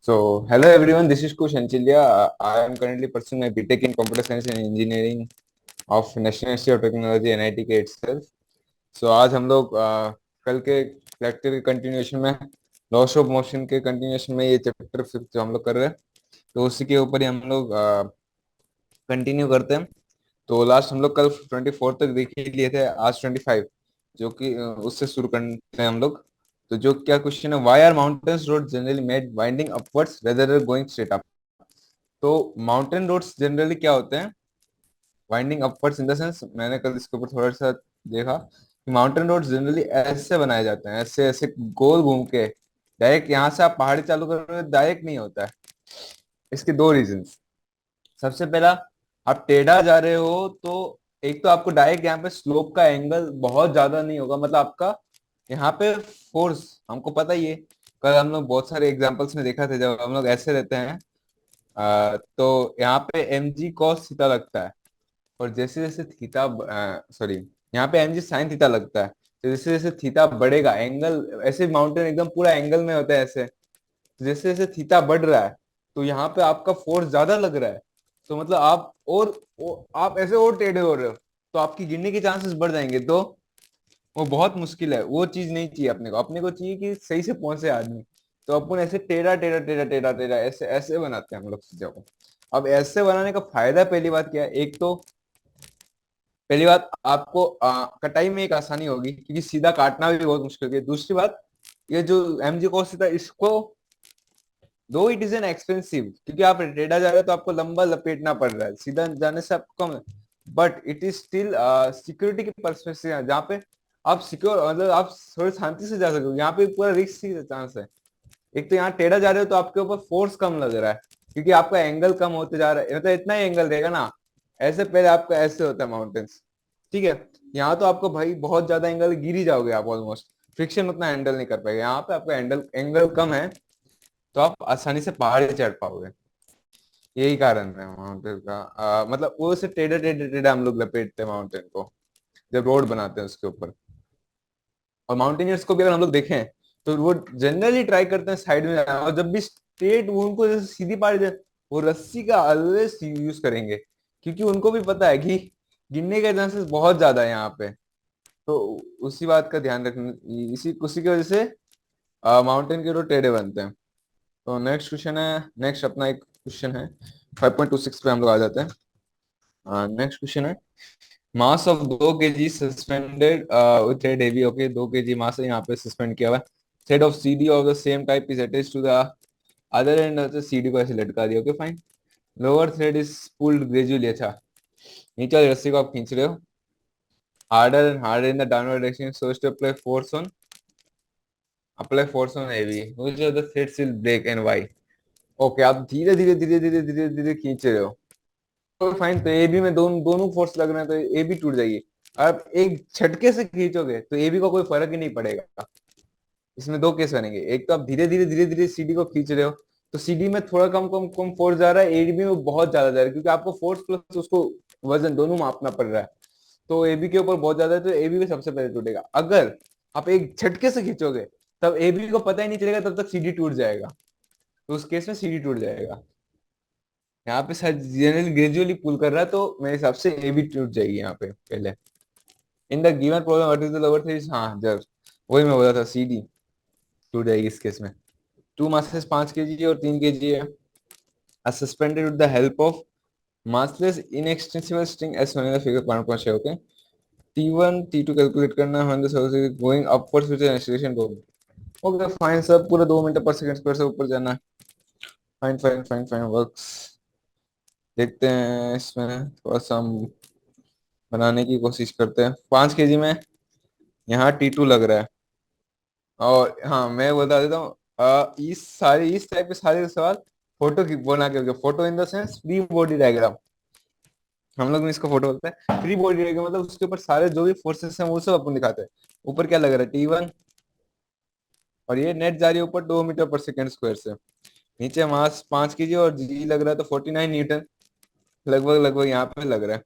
Hello everyone, this is Kush Anchilya. I am currently pursuing my BTech in Computer Science and Engineering of National Institute of Technology NIT के itself. आज हम लोग कल के lecture के continuation में loss of motion के continuation में ये चैप्टर फिफ्थ जो हम लोग कर रहे हैं, तो उसी के ऊपर ही हम लोग कंटिन्यू करते हैं। तो लास्ट हम लोग कल 24 तक देख ही लिए थे, आज 25 जो कि उससे शुरू करते हैं हम लोग। तो जो क्या क्वेश्चन है, why are mountains road generally made winding upwards rather than going straight up. तो माउंटेन रोड्स जनरली क्या होते हैं, winding upwards in the sense, मैंने कल इसके ऊपर थोड़ा सा देखा कि माउंटेन रोड्स जनरली ऐसे बनाए जाते हैं, ऐसे ऐसे गोल घूम के। डायरेक्ट यहाँ से आप पहाड़ी चालू करोगे डायरेक्ट नहीं होता है। इसके दो रीजंस। सबसे पहला, आप टेढ़ा जा रहे हो तो एक तो आपको डायरेक्ट यहाँ पे स्लोप का एंगल बहुत ज्यादा नहीं होगा, मतलब आपका यहाँ पे फोर्स हमको पता ही है। कल हम लोग बहुत सारे एग्जांपल्स में देखा था, जब हम लोग ऐसे रहते हैं तो यहाँ पे एम जी कॉस थीटा लगता है, और जैसे जैसे थीटा सॉरी यहाँ पे एम जी साइन थीटा लगता है। तो जैसे जैसे थीटा बढ़ेगा एंगल, ऐसे माउंटेन एकदम पूरा एंगल में होता है ऐसे, तो जैसे जैसे थीटा बढ़ रहा है तो यहाँ पे आपका फोर्स ज्यादा लग रहा है। तो मतलब आप आप ऐसे और टेढ़े हो रहे हो, तो आपकी गिरने के चांसेस बढ़ जाएंगे। तो वो बहुत मुश्किल है, वो चीज नहीं चाहिए अपने को। अपने को चाहिए कि सही से पहुंचे आदमी। तो अपन ऐसे टेढ़ा टेढ़ा टेढ़ा टेढ़ा टेढ़ा ऐसे ऐसे बनाते हैं हम लोग चीजों को। अब ऐसे बनाने का फायदा पहली बात क्या है, एक तो पहली बात आपको कटाई में एक आसानी होगी, क्योंकि सीधा काटना भी बहुत मुश्किल है। दूसरी बात, ये जो एम जी कॉस थीटा, इसको दो इट इज एन एक्सपेंसिव, क्योंकि आप टेढ़ा जा रहे हो तो आपको लंबा लपेटना पड़ रहा है, सीधा जाने से आपको कम। But it is still security की परस्पेक्टिव, जहाँ पे आप सिक्योर, मतलब आप थोड़ी शांति से जा सकते हो। यहाँ पे पूरा रिस्क की चांस है। एक तो यहाँ टेढ़ा जा रहे हो तो आपके ऊपर फोर्स कम लग रहा है, क्योंकि आपका एंगल कम होते जा रहा है, मतलब इतना ही एंगल रहेगा ना। ऐसे पहले आपका ऐसे होता है माउंटेन्स, ठीक है। यहाँ तो आपको भाई बहुत ज्यादा एंगल, गिर ही जाओगे आप ऑलमोस्ट। फ्रिक्शन उतना हैंडल नहीं कर पाएगा। यहाँ पे आपका एंगल एंगल कम है, तो आप आसानी से पहाड़ी चढ़ पाओगे। यही कारण है माउंटेन का। मतलब वो से टेढ़े टेढ़े टेढ़े हम लोग लपेटते हैं माउंटेन को, जब रोड बनाते हैं उसके ऊपर। और माउंटेनियर्स को भी अगर हम लोग देखें तो वो जनरली ट्राई करते हैं साइड में जाना, और जब भी स्ट्रेट उनको जैसे सीधी पहाड़ी वो रस्सी का ऑलवेज यूज करेंगे, क्योंकि उनको भी पता है कि गिरने के चांसेस बहुत ज्यादा है यहाँ पे। तो उसी बात का ध्यान रखना, इसी उसी की वजह से माउंटेन के रोड टेढ़े बनते हैं। तो नेक्स्ट क्वेश्चन है, नेक्स्ट अपना एक क्वेश्चन है 5.26 पे हम लोग आ जाते हैं। नेक्स्ट क्वेश्चन है, mass of 2 kg suspended with thread heavy. Okay, 2 kg mass है यहाँ पे सस्पेंड किया हुआ है। Thread of CD of the same type is attached to the other end, CD को ऐसे लटका दिया। Okay fine. Lower thread is pulled gradually. अच्छा, नीचे वाली रस्सी को आप खींच रहे हो harder and harder in the downward direction so as to apply force on heavy which of the threads will break and why. Okay, आप धीरे धीरे धीरे धीरे धीरे धीरे खींच रहे हो, तो फाइन। तो ए बी में दोनों दोनों फोर्स लग रहे हैं, तो ए बी टूट जाएगी। आप एक झटके से खींचोगे तो ए बी को कोई फर्क ही नहीं पड़ेगा। इसमें दो केस बनेंगे, एक तो आप धीरे धीरे धीरे धीरे सीडी को खींच रहे हो, तो सीडी में थोड़ा कम कम कम फोर्स जा रहा है, एबी में बहुत ज्यादा जा रहा है, क्योंकि आपको फोर्स प्लस उसको वजन दोनों मापना पड़ रहा है। तो एबी के ऊपर बहुत ज्यादा है, तो एबी में सबसे पहले टूटेगा। अगर आप एक झटके से खींचोगे तब एबी को पता ही नहीं चलेगा, तब तक सीडी टूट जाएगा। तो उस केस में सीडी टूट जाएगा। यहाँ पे शायद जनरली ग्रेजुअली पुल कर रहा है, तो मेरे हिसाब से ए भी टूट जाएगी यहाँ पे पहले। In the given problem what is the lower thread, हाँ जब वही मैं बोला था, सीडी टूट जाएगी इस केस में। टू मासेस 5 kg और 3 kg है, suspended with the help of massless inextensible string S one in the figure 5.6। Okay, T1 T2 calculate करना है, गोइंग अपवर्ड्स विद एक्सीलरेशन को। ओके फाइन, सब पूरा 2 मीटर पर सेकंड स्क्वायर से ऊपर जाना है। Fine fine fine fine works. देखते हैं इसमें थोड़ा सा हम बनाने की कोशिश करते हैं। 5 kg में यहाँ T2 लग रहा है। और हाँ, मैं बता देता हूँ, इस टाइप के सारे सवाल फोटो की बना के, photo in the sense free body diagram, हम लोग में इसको फोटो बोलते हैं। फ्री बॉडी डायग्राम मतलब उसके ऊपर सारे जो भी फोर्सेस हैं वो सब अपन दिखाते हैं। ऊपर क्या लग रहा है, T1, और ये नेट जा रही है ऊपर 2 मीटर पर सेकेंड स्क्वायर से। नीचे मास 5 kg और जी लग रहा है, तो 49 न्यूटन लगभग लगभग यहाँ पे लग रहा है।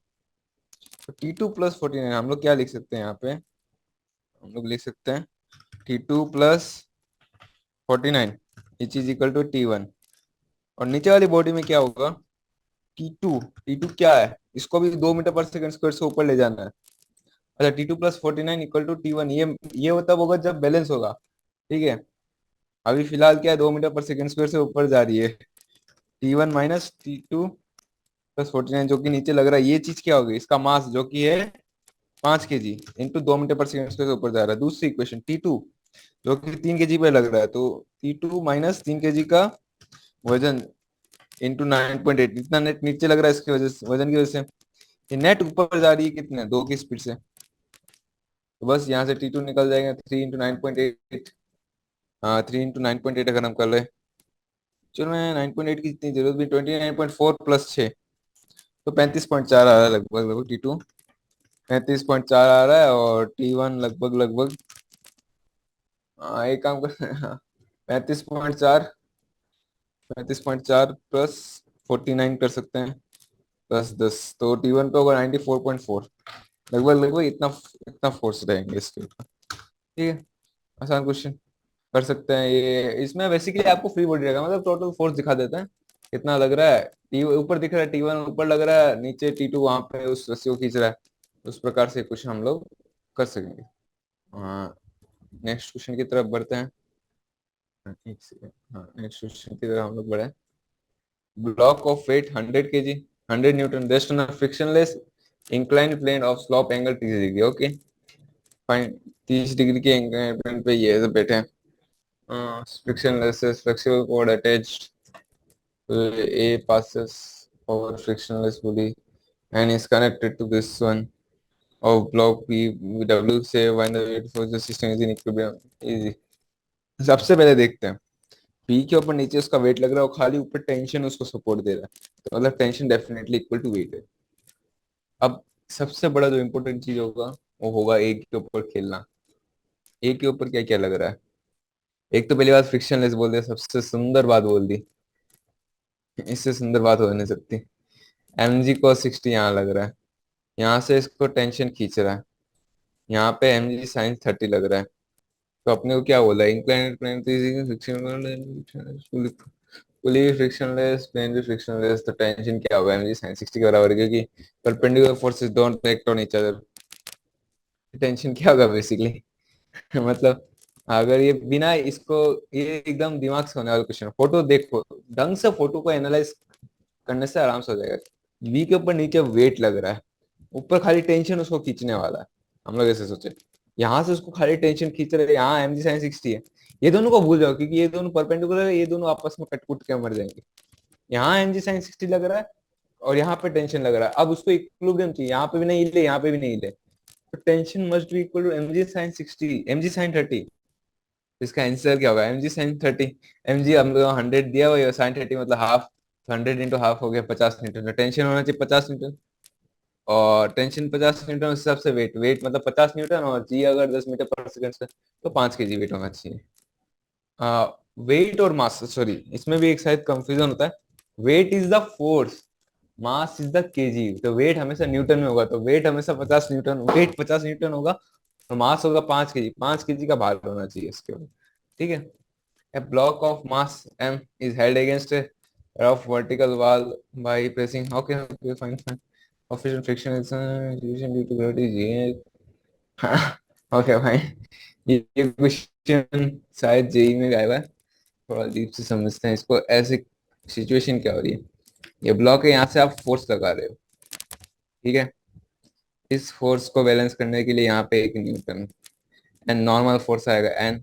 तो T2 + 49 हम लोग क्या लिख सकते हैं यहाँ पे, हम लोग लिख सकते हैं T2 + 49 is equal to T1। और नीचे वाली बॉडी में क्या होगा, T2। T2 क्या है, इसको भी 2 मीटर पर सेकंड स्क्वायर से ऊपर ले जाना है। अच्छा, T2 + 49 = T1, ये तब होगा जब बैलेंस होगा। ठीक है, अभी फिलहाल क्या है, 2 मीटर पर सेकंड स्क्वायर से ऊपर जा रही है। T1 - T2 + 49 जो कि नीचे लग रहा है, ये चीज क्या होगी, इसका मास जो कि है 5 kg into 2 metre per second square से ऊपर जा रहा है। दूसरी इक्वेशन T2 जो कि 3 kg पे लग रहा है, तो T2 - 3 kg का वजन इंटू 9.8, इतना नेट नीचे लग रहा है इसकी वजह से, वजन की वजह से। ये नेट ऊपर जा रही है कितने, 2 की स्पीड से। तो बस यहाँ से T2 निकल जाएगा 3 × 9.8। हाँ, 3 × 9.8 अगर हम कर ले, चलो मैं 9.8 की जितनी जरूरत भी, 29.4 + 6, तो 35.4 आ रहा है लगभग लगभग। T2 35.4 आ रहा है, और T1 लगभग लगभग, एक काम कर 35.4, 35.4 + 49 कर सकते हैं, +10, तो T1 पे होगा 94.4, लगभग लगभग इतना इतना फोर्स रहेंगे इसके ऊपर। ठीक है, आसान क्वेश्चन कर सकते हैं ये। इसमें बेसिकली आपको फ्री बॉडी रहेगा, मतलब टोटल फोर्स दिखा देता है कितना लग रहा है। टी ऊपर दिख रहा है, T1 ऊपर लग रहा है, नीचे T2 वहां पे उस रस्सी को खींच रहा है। उस प्रकार से क्वेश्चन हम लोग कर सकेंगे। हाँ, नेक्स्ट क्वेश्चन की तरफ बढ़ते हैं। एक सेकंड, हाँ नेक्स्ट क्वेश्चन की तरफ हम लोग बढ़े। Block of weight 100 kg, 100 N, rest on frictionless inclined plane of slope angle 30 degree. Okay fine, 30 degree के एंगल पे ये सब बैठे हैं। Frictionless is flexible cord attached to A passes over frictionless pulley and is connected to this one of block P W say when the weight force the system is in equilibrium. Easy। सबसे पहले देखते हैं, P के ऊपर नीचे उसका wait लग रहा है और खाली ऊपर टेंशन उसको सपोर्ट दे रहा है, तो मतलब tension definitely equal to weight है। अब सबसे बड़ा जो इम्पोर्टेंट चीज होगा वो होगा ए के ऊपर खेलना। ए के ऊपर क्या क्या लग रहा है, एक तो पहली बात फ्रिक्शनलेस बोल दिया, सबसे सुंदर बात बोल दी, इससे सुंदर बात हो नहीं सकती। mg cos 60 यहाँ लग रहा है, यहाँ से इसको टेंशन खींच रहा है, यहाँ पे mg sin 30 लग रहा है। तो अपने को क्या बोला, इंक्लाइंड प्लेन पुली फ्रिक्शनलेस, प्लेन भी फ्रिक्शनलेस, तो टेंशन क्या होगा mg sin 60 के बराबर, क्योंकि perpendicular forces don't act on each other. Tension क्या होगा बेसिकली मतलब अगर ये बिना इसको, ये एकदम दिमाग से होने वाला क्वेश्चन, फोटो देखो ढंग से, फोटो को एनालाइज करने से आराम से हो जाएगा। वी के ऊपर नीचे वेट लग रहा है, ऊपर खाली टेंशन उसको खींचने वाला है। हम लोग ऐसे सोचे, यहाँ से उसको खाली टेंशन खींच रहे, यहाँ mg sin 60 है, ये दोनों को भूल जाओ क्योंकि ये दोनों परपेंडिकुलर है, ये दोनों आपस में कट कुट के मर जाएंगे। यहाँ mg sin 60 लग रहा है और यहाँ पे टेंशन लग रहा है, अब उसको इक्विलिब्रियम चाहिए, यहाँ पे भी नहीं हिले, यहाँ पे भी नहीं हिले, तो tension must be equal to mg sin 60, mg sin 30। इसका आंसर क्या होगा, mg sin 30। mg हम लोग 100 दिया हुआ है, sin 30 मतलब हाफ, 100 × हाफ हो गया 50 न्यूटन, तो टेंशन होना चाहिए 50 न्यूटन, और टेंशन 50 न्यूटन उस हिसाब से वेट, वेट मतलब 50 न्यूटन, और जी अगर 10 मीटर पर सेकंड से, तो 5 kg वेट होना चाहिए। वेट और मास, सॉरी इसमें भी एक शायद कंफ्यूजन होता है, weight is the force, mass is the kg, तो वेट हमेशा न्यूटन में होगा, तो वेट हमेशा 50 न्यूटन, वेट 50 न्यूटन होगा, और मास होगा 5 kg, 5 kg का भार होना चाहिए इसके ऊपर। ठीक है, a block of mass m is held against a rough vertical wall by pressing, okay fine fine, official friction is division due to gravity g। Okay fine, ये क्वेश्चन शायद जेई में आया हुआ है, थोड़ा डीप से समझते हैं इसको। ऐसे सिचुएशन क्या हो रही है, ये ब्लॉक है, यहाँ से आप फोर्स लगा रहे हो, ठीक है, इस फोर्स को बैलेंस करने के लिए यहाँ पे एक न्यूटन एंड नॉर्मल फोर्स आएगा एन,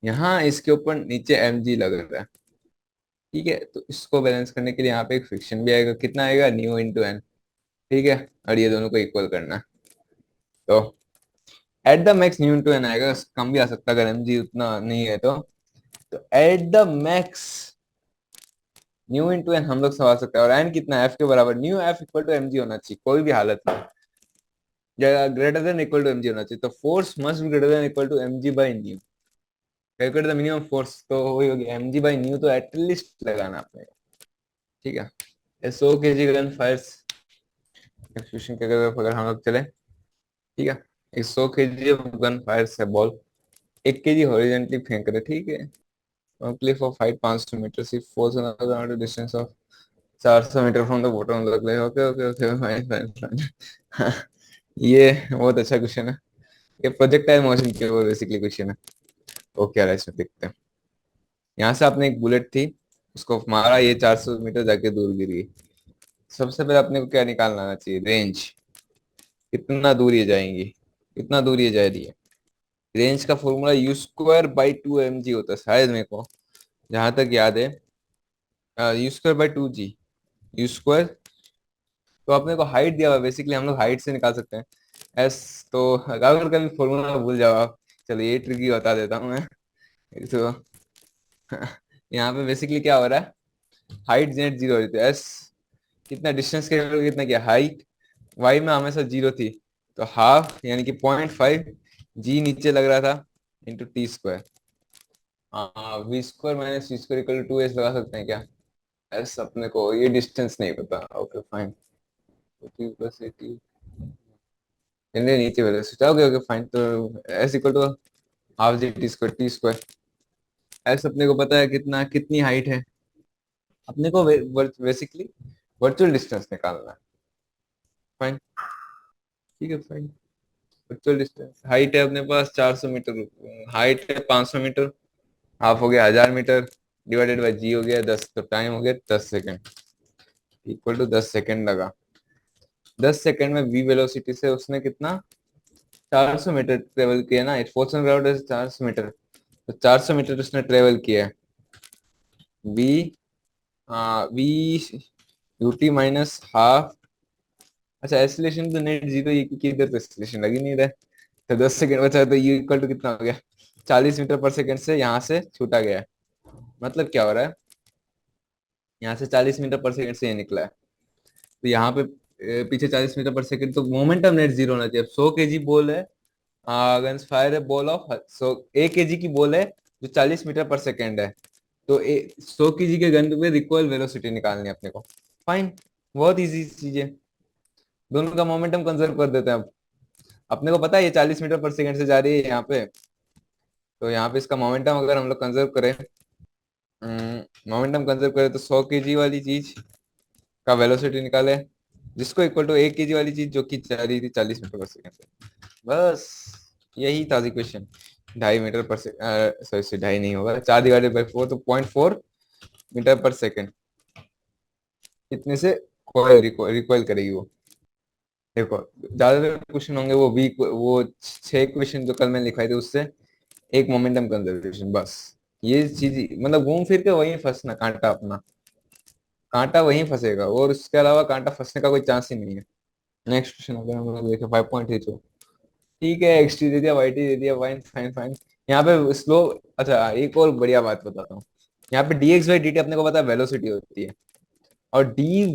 यहाँ इसके ऊपर नीचे एम जी लग रहा है, ठीक है, तो इसको बैलेंस करने के लिए यहाँ पे एक फ्रिक्शन भी आएगा, कितना आएगा, न्यू इंटू एन। ठीक है, और ये दोनों को इक्वल करना है, तो at the max mu into N आएगा, कम भी आ सकता है अगर एम जी उतना नहीं है तो at the max mu into N हम लोग समझ सकते हैं, और एन कितना है, एफ के बराबर, mu F equal to M G होना चाहिए कोई भी हालत में, greater than equal to M G होना चाहिए, तो force must be greater than equal to M G by mu. Calculate the minimum force, तो वही होगी एम जी बाई न्यू, तो एटलीस्ट लगाना पड़ेगा। ठीक है, एसओ के जी गन फायर्स एक्सक्यूशन के अगर हम लोग चले, ठीक है, 100 kg गन फायर से बॉल 1 kg हॉरिजॉन्टली फेंक रहे, ठीक है, cliff of height 500 metre, see force on the distance of 400 metre from the bottom of the cliff. Okay okay okay, fine fine fine. ये बहुत अच्छा क्वेश्चन है। ये प्रोजेक्टाइल मोशन के वो बेसिकली क्वेश्चन है। ओके यार, इसमें देखते हैं। यहाँ से आपने एक बुलेट थी, उसको मारा, ये 400 मीटर जाके दूर गिर गई। सबसे पहले अपने को क्या निकालना आना चाहिए? रेंज। कितना दूर ये जाएंगी, कितना दूर ये जा रही है। रेंज का फॉर्मूला u² / 2mg होता है शायद, मेरे को जहां तक याद है। u²/2g। u²। तो अपने को हाइट दिया हुआ, बेसिकली हम लोग हाइट से निकाल सकते हैं एस। तो अगर कभी फॉर्मूला भूल जाओ आप, चलो ये ट्रिकी बता देता हूँ मैं। तो यहाँ पे बेसिकली क्या हो रहा है, हाइट जेड जीरो होती है, एस कितना डिस्टेंस के कितना किया हाइट, वाई में हमेशा जीरो थी, तो हाफ यानी कि 0.5, जी नीचे लग रहा था, इंटू टी²। हाँ, v²-c²=2s लगा सकते हैं क्या? एस अपने को ये डिस्टेंस नहीं पता। ओके फाइन, 40 + 80, चलिए नीचे वेलोसिटी। ओके ओके फाइन, तो s equal to half g टी²। एस अपने को पता है कितना, कितनी हाइट है अपने को, बेसिकली वर्चुअल डिस्टेंस निकालना है। फाइन, ठीक है फाइन। वर्चुअल डिस्टेंस, हाइट है अपने पास 400 मीटर, हाइट है 500 मीटर, हाफ हो गया 1000 मीटर, डिवाइडेड बाई जी हो गया 10, तो टाइम हो गया 10 सेकेंड, इक्वल टू 10 सेकेंड लगा। 10 सेकेंड में वी वेलोसिटी से उसने कितना, 400 मीटर ट्रेवल किया ना, फोर्स ऑन ग्राउंड है 400 मीटर, तो 400 मीटर उसने ट्रेवल किया है। V V UT minus half. अच्छा एसिलेशन तो नेट जीरो, ये क्योंकि इधर तो एसिलेशन लग ही नहीं रहा है, तो 10 सेकेंड बचा है, तो यू इक्वल टू कितना हो गया, 40 मीटर पर सेकेंड से यहाँ से छूटा गया है। मतलब क्या हो रहा है, यहाँ से 40 मीटर पर सेकेंड से ये निकला है, तो यहाँ पे पीछे 40 मीटर पर सेकेंड, तो मोमेंटम नेट जीरो होना चाहिए। अब 100 kg बॉल है, अगेंस्ट फायर है बॉल ऑफ 1 kg की बॉल है जो 40 मीटर पर सेकेंड है, तो 100 kg के गन पे रिकॉइल वेलोसिटी निकालनी है अपने को। फाइन, बहुत इजी चीज है। दोनों का मोमेंटम कंजर्व कर देते हैं। अब अपने को पता है ये 40 मीटर पर सेकेंड से जा रही है यहाँ पे, तो यहाँ पे इसका मोमेंटम अगर हम लोग कंजर्व करें, मोमेंटम कंजर्व करें, तो 100 kg वाली चीज का वेलोसिटी निकाले, जिसको इक्वल टू 1 kg वाली चीज जो कि जा रही थी 40 मीटर पर सेकेंड पे। बस यही था इक्वेशन। 2.5 मीटर पर सेकेंड, सॉरी ढाई नहीं होगा, 4/4, तो 0.4 मीटर पर सेकेंड इतने से रिकॉइल करेगी वो। देखो ज्यादातर क्वेश्चन होंगे वो वीक, वो 6 क्वेश्चन जो कल मैंने लिखवाए थे उससे एक मोमेंटम कंजर्वेशन, बस ये चीज मतलब घूम फिर के वहीं फंसना, कांटा अपना, कांटा वहीं फंसेगा, और उसके अलावा कांटा फंसने का कोई चांस ही नहीं है। नेक्स्ट क्वेश्चन अगर हम लोग देखें 5.32, ठीक है एक्स टी दे दिया, वाई टी दे दिया, फाइन फाइन फाइन। यहाँ पे स्लो, अच्छा एक और बढ़िया बात बताता हूँ। यहाँ पे dx/dt अपने को पता है वेलोसिटी होती है, और D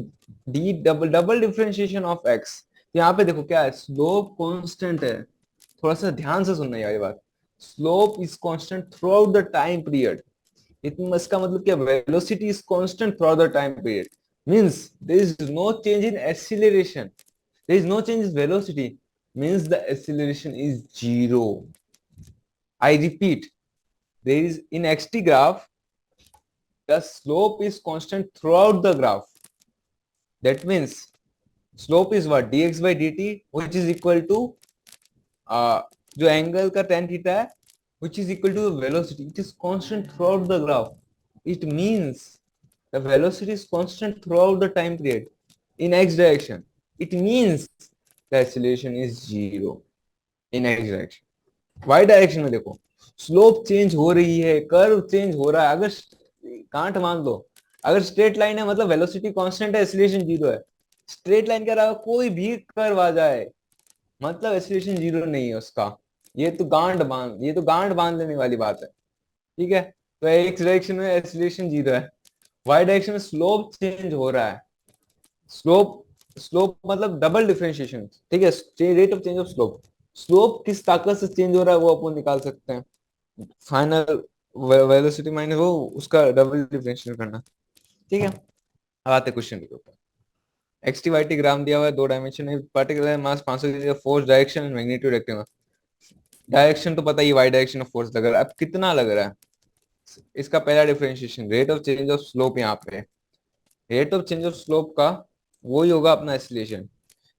D double double differentiation of x. यहाँ पे देखो क्या है, स्लोप कांस्टेंट है। थोड़ा सा ध्यान से सुनना ये बात, slope is constant throughout the time period. इतना इसका मतलब क्या, velocity is constant throughout the time period, means there is no change in acceleration, there is no change in velocity, means the acceleration is zero. I repeat, there is in xt graph the slope is constant throughout the graph. That means slope is what, dx/dt, which is equal to जो angle का tan theta है, which is equal to the velocity, it is constant throughout the graph. It means the velocity is constant throughout the time period in x direction. It means the acceleration is zero in x direction. Y direction में देखो slope change हो रही है, curve change हो रहा है। अगर can't मान लो, अगर स्ट्रेट लाइन है मतलब वेलोसिटी कांस्टेंट है, एक्सीलरेशन जीरो है। स्ट्रेट लाइन के अलावा कोई भी कर्व आ जाए मतलब एक्सीलरेशन जीरो नहीं है उसका। ये तो गांड बांध लेने वाली बात है, ठीक है। तो एक्स डायरेक्शन में एक्सीलरेशन जीरो है, वाई डायरेक्शन में स्लोप चेंज हो रहा है। स्लोप स्लोप मतलब डबल डिफरेंशिएशन, ठीक है, rate of change of slope. Slope किस ताकत से चेंज हो रहा है वो अपन निकाल सकते हैं, फाइनल वेलोसिटी माइनस वो, उसका डबल डिफरेंशिएशन करना, ठीक है। अब आते क्वेश्चन के ऊपर। एक्स टी वाई टी ग्राम दिया हुआ है, 2 डायमेंशन है, particular mass 500 kg, force direction and magnitude रखेगा। डायरेक्शन तो पता ही, वाई डायरेक्शन ऑफ फोर्स लग रहा है, अब कितना लग रहा है इसका पहला differentiation rate of change of slope, यहाँ पे rate of change of slope का वही होगा अपना acceleration,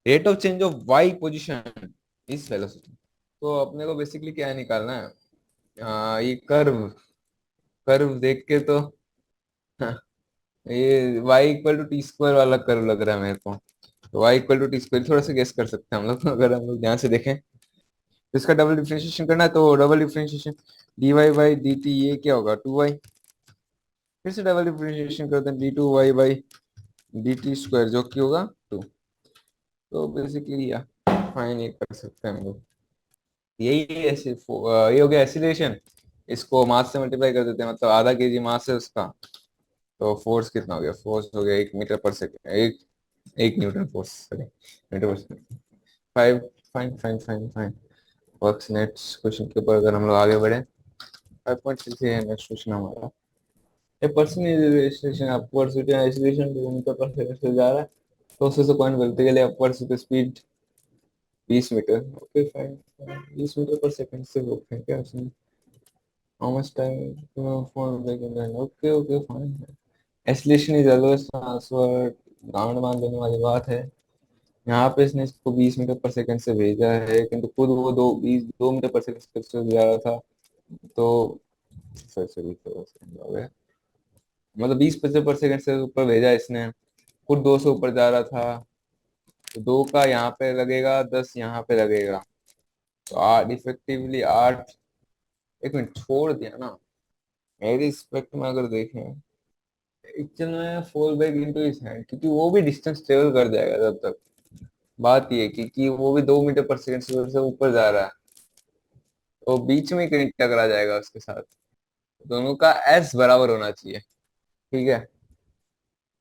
rate of change of Y position is velocity. तो अपने को बेसिकली क्या निकालना है, ये कर्व, कर्व देख के तो ये y equal to T square वाला कर्व लग रहा है मेरे को। तो y equal to T square थोड़ा सा गेस कर सकते हैं हम लोग अगर हम लोग ध्यान से देखें। तो इसका डबल डिफरेंशिएशन करना है, तो double differentiation D Y by D T, ये क्या होगा 2y। फिर से डबल डिफरेंशिएशन करते हैं, D two Y by D T square जो कि होगा 2। तो बेसिकली या फाइन ये कर सकते हैं हम लोग। यही ऐसे ये हो गया एक्सीलरेशन। इसको मास से मल्टीप्लाई कर देते हैं, मतलब आधा केजी मास है उसका। तो फोर्स कितना हो गया, फोर्स हो गया 1 मीटर पर सेकेंड, एक न्यूटन फोर्स, सॉरी मीटर पर second. Five, fine fine fine fine. Works next question के ऊपर अगर हम लोग आगे बढ़े, 5.6 है नेक्स्ट क्वेश्चन हमारा। A person is acceleration upwards with acceleration 2 metre per second से जा रहा है, तो उससे पॉइंट बोलते के लिए upwards with speed 20 metre. Okay fine, 20 metre per second से रोकते हैं क्या उसने, how much time for breaking then, okay okay fine. Acceleration is always transfer, ground मान लेने वाली बात है। यहाँ पे इसने इसको 20 मीटर पर सेकंड से भेजा है, किंतु खुद वो 2 मीटर पर सेकंड से जा रहा था। तो फिर से 20 हो गया, मतलब 20 पर सेकंड से ऊपर भेजा इसने, खुद 2 से ऊपर जा रहा था। तो 2 का यहाँ पे लगेगा, 10 यहाँ पे लगेगा, तो 8 इफेक्टिवली 8। एक मिनट छोड़ दिया ना, मेरी रिस्पेक्ट में अगर देखें, एक्चुअल में fall back into his hand, क्योंकि वो भी डिस्टेंस ट्रेवल कर जाएगा तब तक। बात ये कि वो भी 2 मीटर पर सेकंड से ऊपर जा रहा है, तो बीच में कहीं टकरा जाएगा उसके साथ। दोनों का एस बराबर होना चाहिए, ठीक है।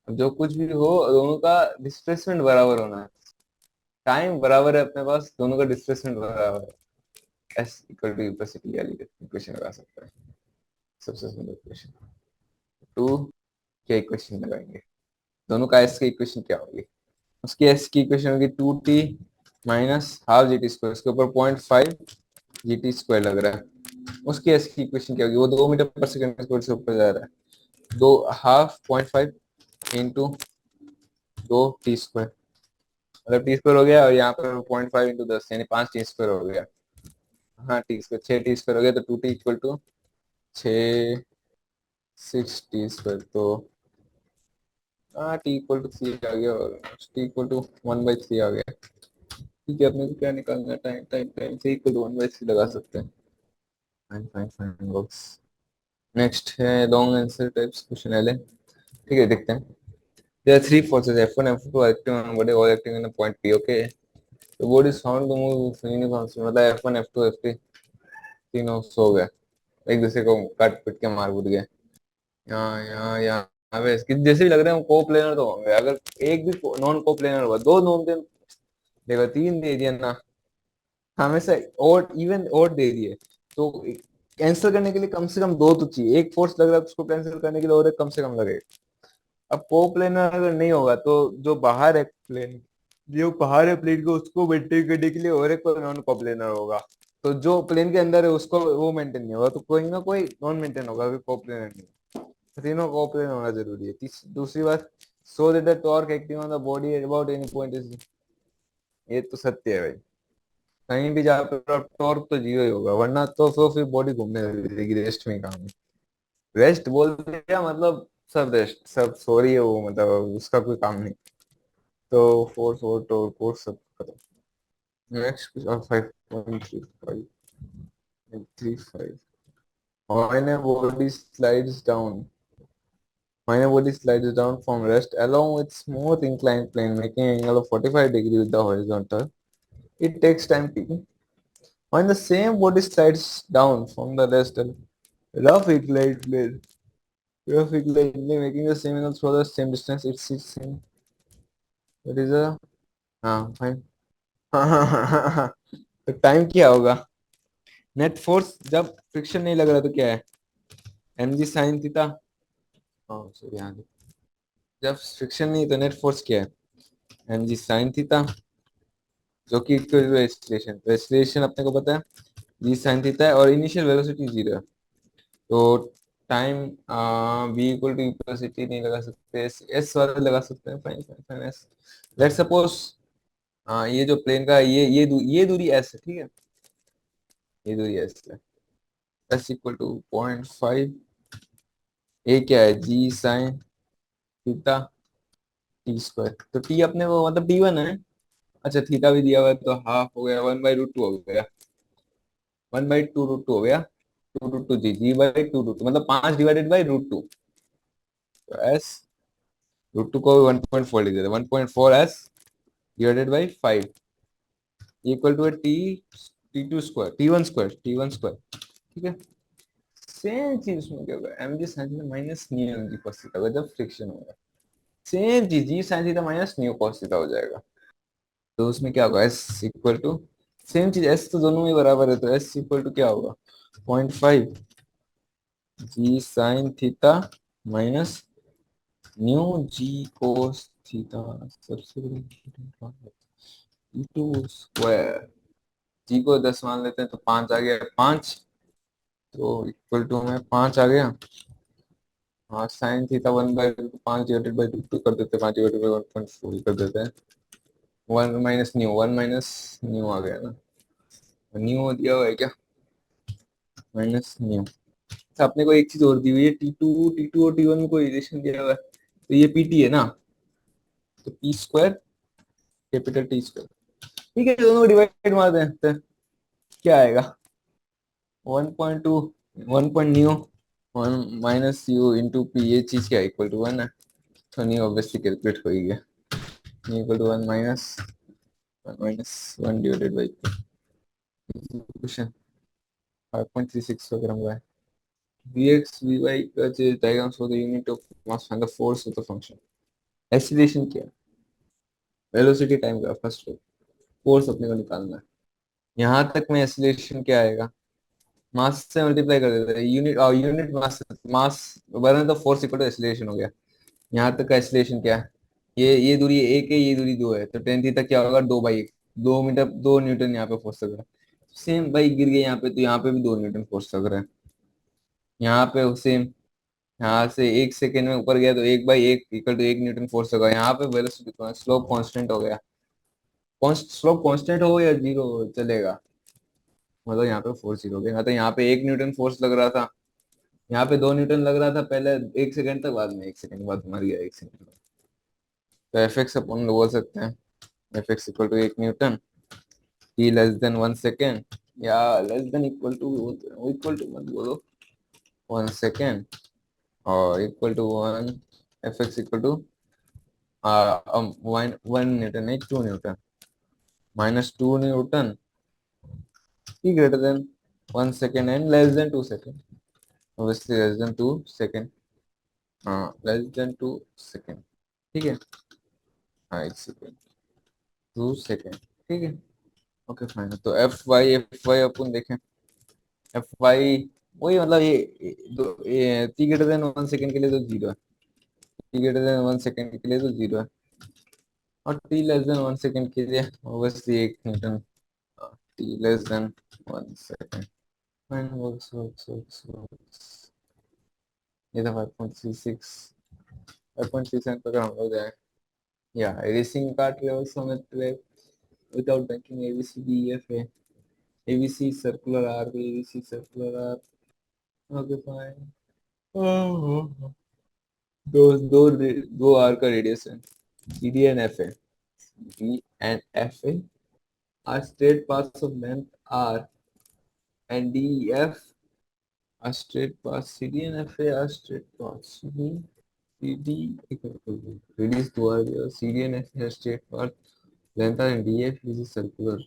अब जो कुछ भी हो, दोनों का डिस्प्लेसमेंट बराबर होना है, टाइम बराबर है अपने पास, दोनों का डिस्प्लेसमेंट बराबर है। एस इक्वल टू वेलोसिटी वाली इक्वेशन लगा सकते हैं, सबसे सिंपल इक्वेशन। टू क्या इक्वेशन लगाएंगे, दोनों का एस की इक्वेशन क्या होगी, उसकी एस की इक्वेशन होगी 2t minus half G T square, उसके ऊपर 0.5 जी टी स्क्वायर लग रहा है। उसकी एस की इक्वेशन क्या होगी, वो 2 मीटर पर सेकंड स्क्वायर से ऊपर जा रहा है, दो हाफ 0.5 इंटू 2 टी स्क्वायर, मतलब टी स्क्वायर हो गया, और यहाँ पर 0.5 इंटू 10 यानी 5 टी स्क्वायर हो गया। हाँ टी स्क्वायर 6 टी स्क्वायर हो गया, तो 2t equal to 6 6 T square. तो हाँ टी इक्वल टू 3 आ गया, और टी इक्वल टू 1/3 आ गया। ठीक है, अपने को क्या निकालना है, टाइम टाइम टाइम से इक्वल टू 1/3 लगा सकते हैं। Fine fine fine works. Next है long answer types question L. ठीक है, देखते हैं। There are three forces F1, F2 are acting on body, all acting on a point P. Okay. The body is found to move with uniform speed, मतलब F1, F2, F3 तीनों सो गए, एक दूसरे को काट पीट के मार कूट गए। यहाँ पे जैसे भी लग रहे हैं को प्लेनर तो होंगे, अगर एक भी नॉन को प्लेनर हुआ, दो नॉन, देखो 3 दे दिया ना, हमेशा ओड इवन ओड दे दिए, तो कैंसिल करने के लिए कम से कम दो तो चाहिए, एक फोर्स लग रहा है तो उसको कैंसिल करने के लिए और एक कम से कम लगेगा। अब को प्लेनर अगर नहीं होगा, तो जो बाहर है प्लेन, जो बाहर है प्लेन को उसको मेंटेन करने के लिए और एक नॉन को प्लेनर होगा, तो जो प्लेन के अंदर है उसको वो मेंटेन नहीं होगा, तो कोई ना कोई नॉन मेंटेन होगा, अगर को प्लेनर नहीं, तो तीनों को प्लेन होना जरूरी है। दूसरी बात, so that the torque acting on the body at about any point is, ये तो सत्य है भाई, कहीं भी जहाँ पे टॉर्क तो जीरो ही होगा, वरना तो फिर बॉडी घूमने लगेगी, रेस्ट में ही काम है। रेस्ट बोल दिया मतलब सब रेस्ट, सब सॉरी है वो, मतलब उसका कोई काम नहीं। तो फोर फोर टू फोर सब खत्म। नेक्स्ट और 5.35 when a body slides down, from rest along with smooth inclined plane making angle of 45 degree with the horizontal, it takes time t. When the same body slides down from the rest rough inclined plane, making the same angle through the same distance, it sits in, that is a, हाँ fine. हाँ हाँ हाँ हाँ हाँ। तो time क्या होगा, net force जब फ्रिक्शन नहीं लग रहा तो क्या है, mg साइन थीटा। हाँ सॉरी, हाँ जब फ्रिक्शन नहीं तो नेट फोर्स क्या है, mg साइन थीटा, जो कि इक्वल टू एक्सीलरेशन। तो एक्सीलरेशन अपने को पता है जी साइन थीटा है, और इनिशियल वेलोसिटी 0 है। तो time be equal to velocity नहीं लगा सकते, एस वाले लगा सकते हैं, fine fine fine S. Let suppose ये जो प्लेन का ये दूरी एस है, ठीक है, ये दूरी एस है, एस इक्वल टू 0.5, ए क्या है, जी साइन थीटा टी स्क्वायर, तो टी अपने वो मतलब टी 1 है। अच्छा थीटा भी दिया हुआ है तो हाफ हो गया, 1/√2 हो गया, 1/2√2 हो गया, 2√2 जी/2√2 मतलब 5/√2। तो एस √2 को 1.4 लिख देते, 1.4 s divided by 5 equal to t, टी2 स्क्वायर, टी वन स्क्वायर, ठीक है। सेम चीज उसमें क्या होगा, m g sine theta minus mu m g cos theta होगा जब फ्रिक्शन होगा, सेम चीज g sine theta minus mu cos theta हो जाएगा। तो उसमें क्या होगा, एस इक्वल टू सेम चीज, एस तो दोनों में बराबर है, तो एस इक्वल टू क्या होगा, 0.5 जी साइन थीटा माइनस न्यू जी कोस थीटा, सबसे बड़ी important बात है, टू स्क्वायर, जी को 10 मान लेते हैं तो 5 आ गया, 5 तो इक्वल टू में 5 आ गया। हाँ साइन थीटा 1/5 डिवाइडेड बाई 2 कर देते हैं, 5 डिवाइडेड बाई 1.4 कर देते हैं, 1 - न्यू आ गया ना, न्यू दिया हुआ है क्या, माइनस न्यू। अच्छा अपने को एक चीज और दी हुई है, टी टू और टी1 में कोई रिलेशन दिया हुआ है, तो ये पीटी है ना, तो P square capital T square, ठीक है, दोनों को डिवाइड मार देते हैं, क्या आएगा 1.2, 1 न्यू 1 - यू पी, ये चीज क्या इक्वल टू 1 है, तो न्यू ऑब्वियसली कैलकुलेट हो ही गया, mu equal to 1 - 1 divided by question 5.36 वगैरह हुआ है, vx vy का जो diagrams for the unit of mass find the force of the function, acceleration क्या है, वेलोसिटी टाइम का फर्स्ट, फोर्स अपने को निकालना है, यहाँ तक में एक्सीलरेशन क्या आएगा, मास से मल्टीप्लाई कर देते हैं, यूनिट और यूनिट मास, मास बना तो फोर्स इक्वल टू एक्सीलरेशन हो गया। यहाँ तक का एक्सीलरेशन क्या है, ये दूरी एक है, ये दूरी 2 है, तो टेन थीटा क्या होगा, 2/1, 2 मीटर 2 न्यूटन यहाँ पे फोर्स लग रहा है, सेम भाई गिर गए यहाँ पे, तो यहाँ पे भी 2 न्यूटन फोर्स लग रहा है, यहाँ पे सेम, यहाँ से 1 सेकेंड में ऊपर गया तो 1/1 इक्वल टू 1 न्यूटन फोर्स लगा, यहाँ पे वेलोसिटी स्लोप कांस्टेंट हो गया, स्लोप कांस्टेंट हो या जीरो चलेगा, मतलब यहाँ पे फोर्स जीरो हो गया, तो यहाँ पे 1 न्यूटन फोर्स लग रहा था, यहाँ पे 2 न्यूटन लग रहा था पहले 1 सेकंड तक, बाद में 1 सेकंड बाद मर गया 1 सेकंड बाद, तो एफ एक्स अपन बोल सकते हैं, F x equal to 1 newton, T less than 1 second, या लेस देन इक्वल टू मत बोलो, 1 सेकेंड, और equal to 1, F x equal to 1 newton नहीं 2 newton, -2 newton, T greater than 1 second and less than 2 second, obviously less than 2 second, हाँ less than 2 second, ठीक है, हाँ 1 second 2 second, ठीक है, ओके फाइन, तो एफ वाई अपन देखें, एफ वाई वही मतलब ये टी ग्रेटर देन 1 सेकेंड के लिए तो जीरो है, टी ग्रेटर देन 1 सेकेंड के लिए तो जीरो है, और टी लेस देन 1 सेकेंड के लिए obviously 1 newton, T less than 1 second, fine works, ये था 5.36, 5.37 पर हम लोग जाए, या racing car travels on track without breaking ABC DFA, ABC circular arc, ABC circular arc, okay fine, दो दो दो आर का रेडियस है, CD and FA, D and FA are straight paths of length R, and DEF are straight paths, CD and FA are straight paths, CD radius 2 आ गया, CD and FA are straight path, length R and DF is circular,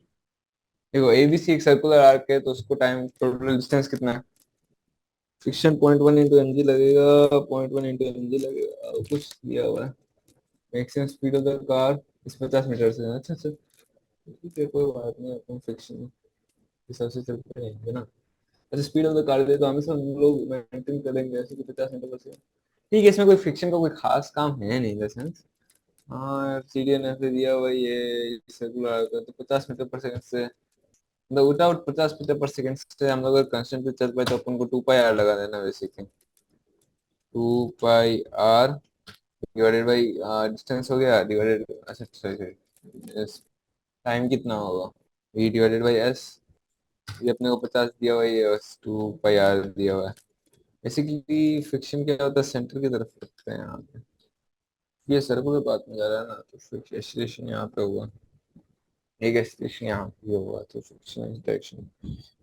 देखो ABC एक circular arc है, तो उसको time total distance कितना है, friction 0.1 into M G लगेगा, 0.1 into M G लगेगा, और कुछ दिया हुआ है, maximum speed of the car इस 50 मीटर से, अच्छा अच्छा ठीक है कोई बात नहीं, अपन फ्रिक्शन हिसाब से चलते रहेंगे ना, अच्छा स्पीड ऑफ द कार दे तो हमेशा हम लोग मेंटेन करेंगे ऐसे कि 50 मीटर पर, ठीक है, इसमें कोई फ्रिक्शन का कोई खास काम है नहीं, इन द सेंस, हाँ सीडीएन ऐसे दिया हुआ ये सर्कुलर आर्क है, तो 50 मीटर पर सेकंड से, विदाउट 50 मीटर पर सेकंड से हम लोग अगर कांस्टेंट पे चल पाए तो अपन को 2πr लगा देना basically, 2 pi r divided by distance हो गया डिवाइडेड, अच्छा सॉरी, टाइम कितना होगा, v डिवाइडेड बाई s। ये अपने को 50 दिया हुआ है, ये बस 2 पाई r दिया हुआ है। बेसिकली फ्रिक्शन क्या होता है, सेंटर की तरफ रखते हैं यहाँ पे, ये सर्कुलर पाथ में जा रहा है ना, तो फ्रिक्शन एक्सीलरेशन यहाँ पे होगा, एक एक्सीलरेशन यहाँ पे होगा, तो फ्रिक्शन इस डायरेक्शन,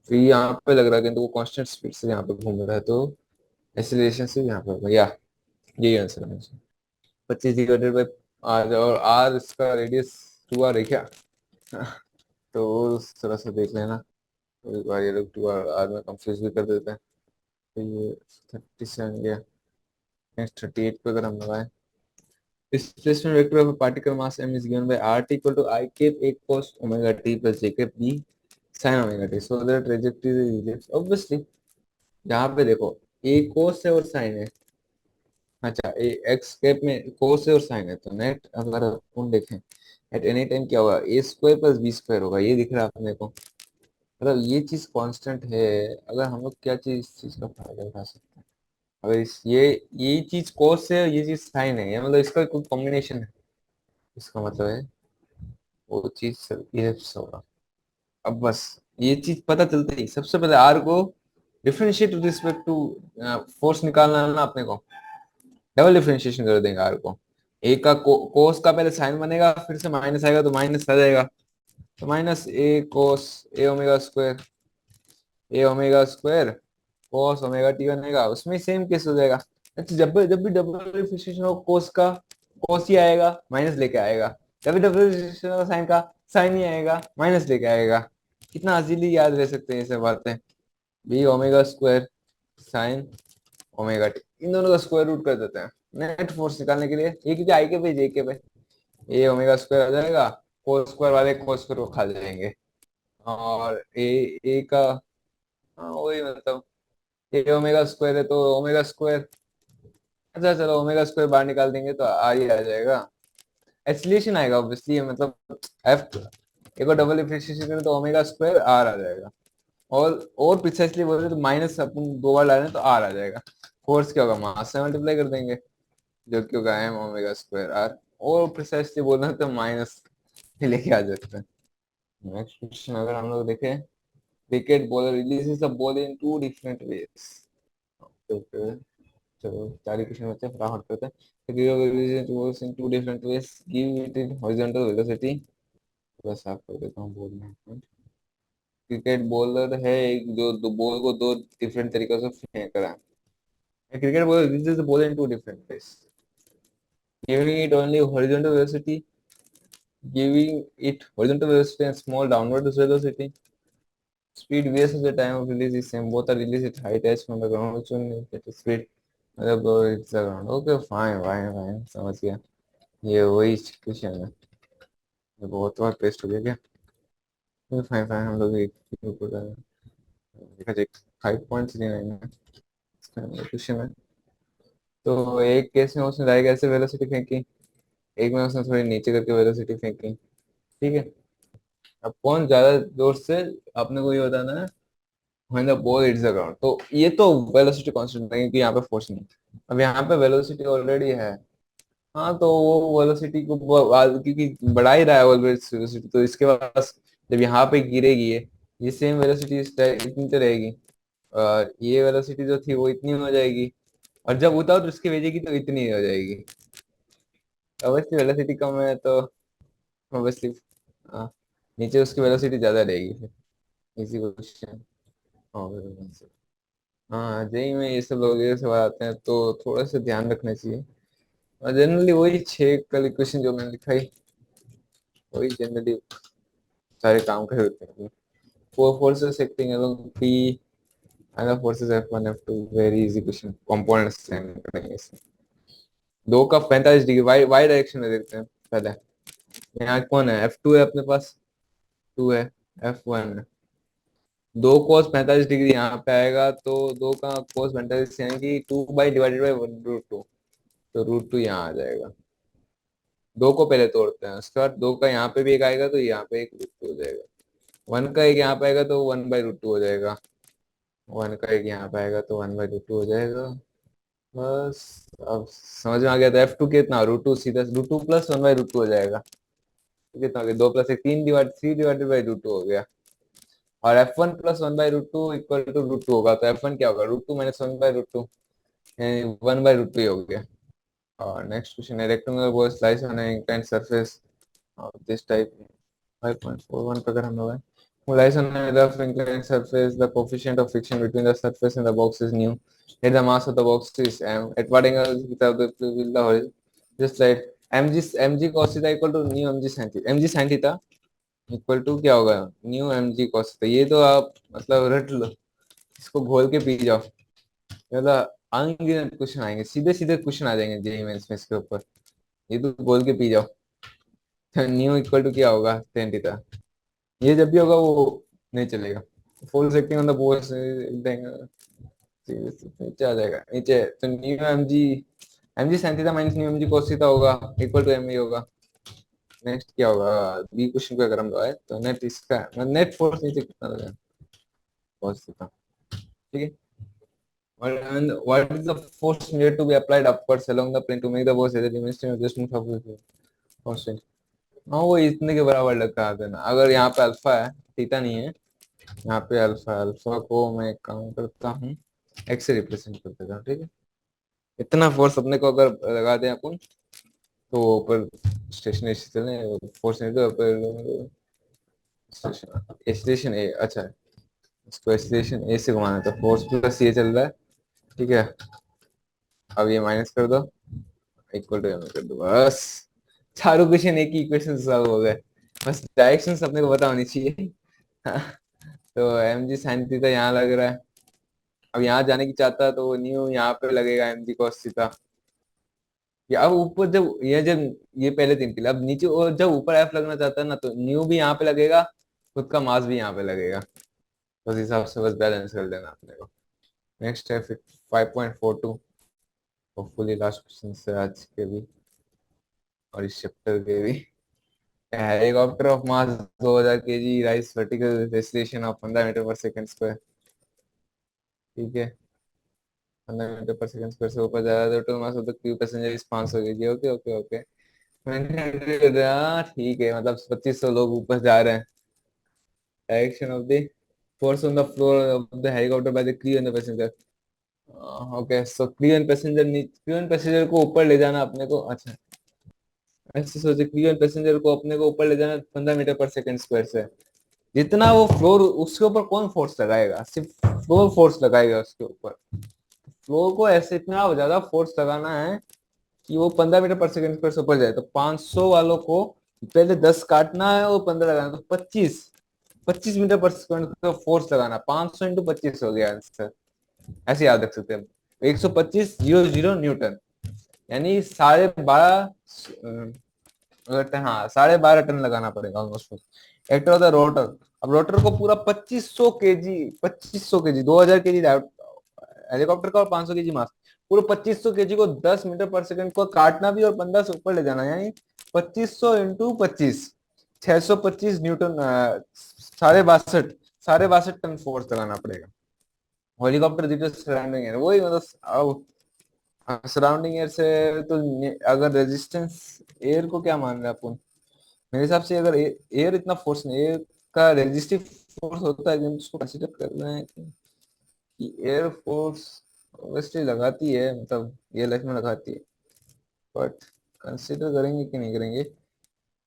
फिर यहाँ पे लग रहा है कि तो वो कांस्टेंट स्पीड से यहाँ पे घूम रहा है, तो एक्सीलरेशन से यहाँ पे होगा, या यही आंसर है। 25 डिवाइडेड बाई आर, और आर इसका रेडियस 2r है क्या? तो उस तरह से देख लेना, तो एक बार ये लोग 2r में कंफ्यूज भी कर देते हैं। तो ये 37 गया, नेक्स्ट 38 पे अगर हम लगाएं, displacement vector of a particle mass m is given by rt equal to I cap a cos omega t plus j cap b sin omega t, so the trajectory is ellipse। obviously यहाँ पे देखो a cos है और sin है, अच्छा ए x cap में cos है और sin है, तो नेट अगर अपन देखें एट एनी टाइम क्या होगा, ए स्क्वायर प्लस बी स्क्वायर होगा, ये दिख रहा है अपने को, मतलब ये चीज कांस्टेंट है। अगर हम लोग क्या चीज इस चीज का फायदा उठा सकते हैं, अगर इस ये चीज cos है, ये चीज sin है, ये मतलब इसका कोई कॉम्बिनेशन है, इसका मतलब है वो चीज इलिप्स होगा। अब बस ये चीज पता चलते ही सबसे पहले आर को differentiate with respect to force निकालना है ना अपने को, डबल डिफरेंशिएशन कर देंगे आर को, ए का कोस का पहले साइन बनेगा, फिर से माइनस आएगा तो माइनस आ जाएगा, तो minus A cos A omega square cos omega t बनेगा, उसमें सेम केस हो जाएगा। अच्छा जब भी डबल डिफरेंशिएशन हो कोस का कोस ही आएगा, माइनस लेके आएगा, जब भी डबल डिफरेंशिएशन हो साइन का साइन ही आएगा, माइनस लेके आएगा। कितना इजीली याद रह सकते हैं ये सब बातें, B omega square sine omega t, इन दोनों का स्क्वायर रूट कर देते हैं नेट फोर्स निकालने के लिए, ये क्योंकि आई के पे जे के पे ए ओमेगा स्क्वायर आ जाएगा, कोस स्क्वायर वाले कोस स्क्वायर को खा जाएंगे, और ए का, हाँ वही मतलब ए ओमेगा स्क्वायर है तो ओमेगा स्क्वायर, अच्छा चलो ओमेगा स्क्वायर बाहर निकाल देंगे तो आ ही आ जाएगा, एक्सीलरेशन आएगा ऑब्वियसली, मतलब एफ, एक और डबल डिफरेंशिएशन करें तो ओमेगा स्क्वायर आर आ जाएगा, और प्रिसाइसली बोल रहे तो माइनस अपन 2 बार ला रहे हैं तो आर आ जाएगा, फोर्स क्या होगा मास से मल्टीप्लाई कर देंगे, जो कि होगा एम ओमेगा स्क्वायर आर, और प्रिसाइसली बोल रहे हैं तो माइनस लेके आ जाते हैं। नेक्स्ट क्वेश्चन अगर हम लोग देखें, cricket bowler releases a ball in two different ways, चलो 4 क्वेश्चन बचे हैं, फटाफट करते हैं। The giver will release it was in two different ways, give it in horizontal velocity, थोड़ा साफ कर देता हूँ बोल में। क्रिकेट बॉलर है एक जो दो बॉल को दो डिफरेंट तरीकों से फेंक रहा है, cricket bowler releases the ball in two different ways, giving it only horizontal velocity, giving it horizontal velocity and small downward velocity, speed vs the time of release is same, both are released at high touch from the ground, which one is better speed, मतलब it's the ground, okay fine fine fine समझ गया, ये वही question है, ये बहुत बार test हो गया क्या, फाइन फाइन हम लोग एक के ऊपर देखा जाए, 5.39 है इसका क्वेश्चन है। तो एक केस में उसने डायरेक्ट ऐसे वेलोसिटी फेंकी, एक में उसने थोड़ी नीचे करके वेलोसिटी फेंकी, ठीक है। अब कौन ज्यादा जोर से, आपने को ये बताना है when the ball hits the ground, तो ये तो वेलोसिटी कांस्टेंट है क्योंकि यहाँ पे फोर्स नहीं, अब यहाँ पे वेलोसिटी ऑलरेडी है, हाँ तो वो वेलोसिटी को क्योंकि बढ़ा ही रहा है ऑलवेज वेलोसिटी, तो इसके पास जब यहाँ पे गिरेगी ये सेम वेलोसिटी इतनी तो रहेगी, और ये वेलोसिटी जो थी वो इतनी हो जाएगी, और जब उतारो तो इसकी भेजेगी तो इतनी हो जाएगी, ऑब्वियसली वेलोसिटी कम है तो ऑब्वियसली नीचे उसकी वेलोसिटी ज्यादा रहेगी, फिर इजी क्वेश्चन। हाँ जेई में ये सब लोग ये सब आते हैं तो थोड़ा सा ध्यान रखना चाहिए, और जनरली वही 6 कल क्वेश्चन जो मैंने लिखाई वही जनरली सारे काम कर देते हैं। Four forces acting along P and forces F1 F2, very easy question, components करेंगे इसमें। दो का 45 डिग्री वाई वाई डायरेक्शन में देखते हैं पहले, यहाँ कौन है F2 है अपने पास, 2 है, F1 है, दो कोस 45 डिग्री यहाँ पे आएगा, तो दो का कोस 45 यानी कि 2 डिवाइडेड बाई 1√2, तो √2 यहाँ आ जाएगा, दो को पहले तोड़ते हैं, उसके बाद दो का यहाँ पे भी एक आएगा तो यहाँ पे एक √2 हो जाएगा, वन का एक यहाँ पे आएगा तो 1/√2 हो जाएगा, वन का एक यहाँ पे आएगा तो 1/√2 हो जाएगा, बस अब समझ में आ गया। तो F2 कितना, √2, सीधा √2 प्लस 1/√2 हो जाएगा। तो कितना हो गया, 2 + 1 3/2 हो गया। और F1 प्लस 1/√2 इक्वल टू √2 होगा, तो F1 क्या होगा, √2 माइनस 1/√2, 1/√2 ही हो गया। और नेक्स्ट क्वेश्चन है, rectangular ball slice on an inclined surface of this type 5.41 पे अगर हम लोग lies on a rough inclined surface, the coefficient of friction between the surface and the box is nu. Yet the mass of the box is m. At what angle will the horizon? Just like mg cos theta equal to nu mg sin theta. mg sin theta equal to क्या होगा, new mg cos theta। ये तो आप मतलब रट लो, इसको घोल के पी जाओ, मतलब अनगिनत क्वेश्चन आएंगे, सीधे सीधे क्वेश्चन आ जाएंगे जेईई मेंस में इसके ऊपर। ये तो घोल के पी जाओ। न्यू इक्वल टू क्या होगा, tan थीटा। ये जब भी होगा वो नहीं चलेगा। Force acting on the board नीचे आ जाएगा, नीचे तो mu m g sine theta minus mu m g cos theta होगा, इक्वल टू एम ई होगा। नेक्स्ट क्या होगा, बी क्वेश्चन पे अगर हम लोग आए तो नेट इसका नेट फोर्स नीचे कितना लगेगा, कोस थीटा। ठीक है। What is the force needed to be applied upwards along the plane to make the boss either dimension or just move upwards? Constant। हाँ वो इतने के बराबर लगा देना। अगर यहाँ पे अल्फा है, थीटा नहीं है, यहाँ पे अल्फा, अल्फा को मैं काम करता हूँ, एक्स से रिप्रेजेंट कर देता हूँ। ठीक है। इतना फोर्स अपने को अगर लगा दें अपन, तो ऊपर स्टेशन चले, फोर्स नहीं तो ऊपर स्टेशन, स्टेशन ए, अच्छा इसको स्टेशन ए से घुमाना, तो फोर्स प्लस ये चल रहा है। ठीक है। अब ये माइनस कर दो, इक्वल टू एम कर दो, बस चारों क्वेश्चन एक ही इक्वेशन से सॉल्व हो गए। बस डायरेक्शंस अपने को पता होनी चाहिए। हाँ, तो एम जी साइन थीटा यहाँ लग रहा है। अब यहाँ जाने की चाहता है तो न्यू यहाँ पे लगेगा एम जी कॉस थीटा। या अब ऊपर जब ये पहले तीन के लिए, अब नीचे और जब ऊपर एफ लगना चाहता है ना, तो न्यू भी यहाँ पे लगेगा, खुद का मास भी यहाँ पे लगेगा। तो उस हिसाब से बस बैलेंस कर देना अपने को। नेक्स्ट है फिर 5.42, होपफुली लास्ट क्वेश्चन से आज के भी और इस चैप्टर के भी। Helicopter of mass 2000 kg rise vertical acceleration of 15 metre per second square. ठीक है। 15 मीटर पर सेकंड स्क्वायर से ऊपर जा रहा है, total mass of the Q passenger is 500 kg। Okay okay okay. ठीक है, मतलब 2500 लोग ऊपर जा रहे हैं। Direction of the force on the floor of the helicopter by the crew and the passenger. Okay, so crew and passenger, crew and passenger को ऊपर ले जाना अपने को। अच्छा, ऐसे सोचे, क्रू एंड पैसेंजर को अपने को ऊपर ले जाना 15 मीटर पर सेकंड स्क्वायर से। जितना वो फ्लोर, उसके ऊपर कौन फोर्स लगाएगा, सिर्फ फ्लोर फोर्स लगाएगा उसके ऊपर। फ्लोर को ऐसे इतना ज्यादा फोर्स लगाना है कि वो 15 मीटर पर सेकंड स्क्वायर से ऊपर जाए। तो 500 वालों को पहले 10 काटना है और 15 लगाना, तो 25 मीटर पर सेकंड का फोर्स लगाना। 500 इंटू 25 हो गया आंसर। ऐसे याद रख सकते हैं, 125,000 न्यूटन, यानी 12.5, हाँ 12.5 टन लगाना पड़ेगा almost. Actor of the rotor, अब रोटर को पूरा 2500 केजी 2000 केजी हेलीकॉप्टर का और 500 केजी मास, पूरे 2500 केजी को 10 मीटर पर सेकंड को काटना भी और 15 से ऊपर ले जाना, यानी 2500 इंटू 25, 625 न्यूटन, साढ़े बासठ टन फोर्स लगाना पड़ेगा। हेलीकॉप्टर दीजिए सराउंडिंग एयर, वही मतलब सराउंडिंग एयर से। तो अगर रेजिस्टेंस एयर को क्या मान रहे हैं अपन, मेरे हिसाब से अगर एयर इतना फोर्स नहीं, एयर का रेजिस्टिव फोर्स होता है, लेकिन उसको कंसीडर कर रहे हैं कि एयर फोर्स ऑब्वियसली लगाती है, मतलब ये लाइफ में लगाती है, बट कंसीडर करेंगे कि नहीं करेंगे,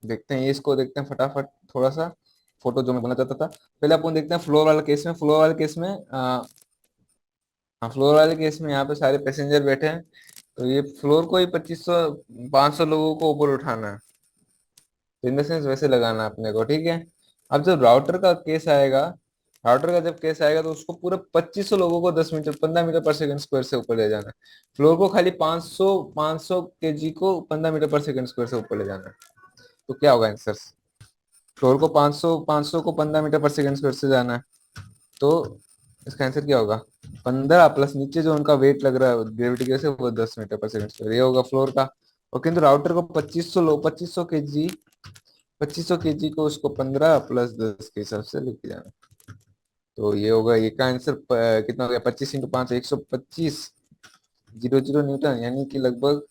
देखते हैं। ये इसको देखते हैं फटाफट, थोड़ा सा फोटो जो मैं बनाना चाहता था। पहले अपन देखते हैं फ्लोर वाले केस में। फ्लोर वाले केस में हाँ, फ्लोर वाले केस में यहाँ पे सारे पैसेंजर बैठे हैं, तो ये फ्लोर को ही 2500 500 लोगों को ऊपर उठाना है, तो इन द सेंस वैसे लगाना है अपने को। ठीक है। अब जब राउटर का केस आएगा, राउटर का जब केस आएगा, तो उसको पूरे 2500 लोगों को 10 metre 15 metre per second square से ऊपर ले जाना है। फ्लोर को खाली 500 केजी को 15 मीटर पर सेकंड स्क्वायर से ऊपर ले जाना है। तो क्या होगा आंसर, फ्लोर को 500 को 15 मीटर पर सेकंड स्क्वायर से जाना है, तो इसका आंसर क्या होगा, 15 प्लस नीचे जो उनका वेट लग रहा है ग्रेविटी की वजह से, वो 10 मीटर पर सेकंड स्क्वायर, ये होगा फ्लोर का। और किंतु राउटर को 2500 केजी को उसको 15 प्लस 10 के हिसाब से लेके जाना। तो ये होगा, ये का आंसर कितना हो गया, 25 इंटू 5 125, 0.00 न्यूटन यानी कि लगभग,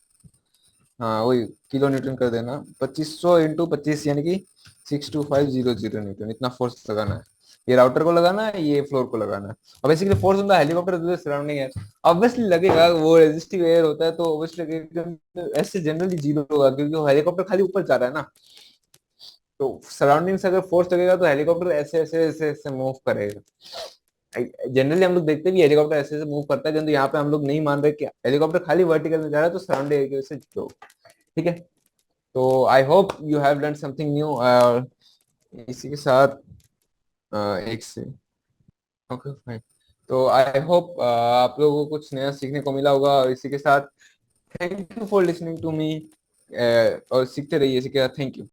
हाँ वही किलो न्यूटन कर देना, 2500 × 25 यानी कि 62500 न्यूटन, इतना फोर्स लगाना है। ये राउटर को लगाना है, ये फ्लोर को लगाना है। और basically force on the helicopter surrounding है, ऑब्वियसली लगेगा, वो रेजिस्टिव एयर होता है तो ऑब्वियसली लगेगा। ऐसे जनरली जीरो होगा क्योंकि वो हेलीकॉप्टर खाली ऊपर जा रहा है ना, तो सराउंडिंग से अगर फोर्स लगेगा तो हेलीकॉप्टर ऐसे ऐसे ऐसे ऐसे मूव करेगा। जनरली हम लोग देखते भी हेलीकॉप्टर ऐसे ऐसे मूव करता है, किंतु यहाँ पे हम लोग नहीं मान रहे कि हेलीकॉप्टर खाली वर्टिकल में जा रहा है तो सराउंडिंग एयर की वजह से जीरो। ठीक है, तो I hope you have learn something new. और इसी के साथ एक से, ओके फाइन, तो आई होप आप लोगों को कुछ नया सीखने को मिला होगा। और इसी के साथ thank you for listening to me, और सीखते रहिए इसी के साथ, थैंक यू।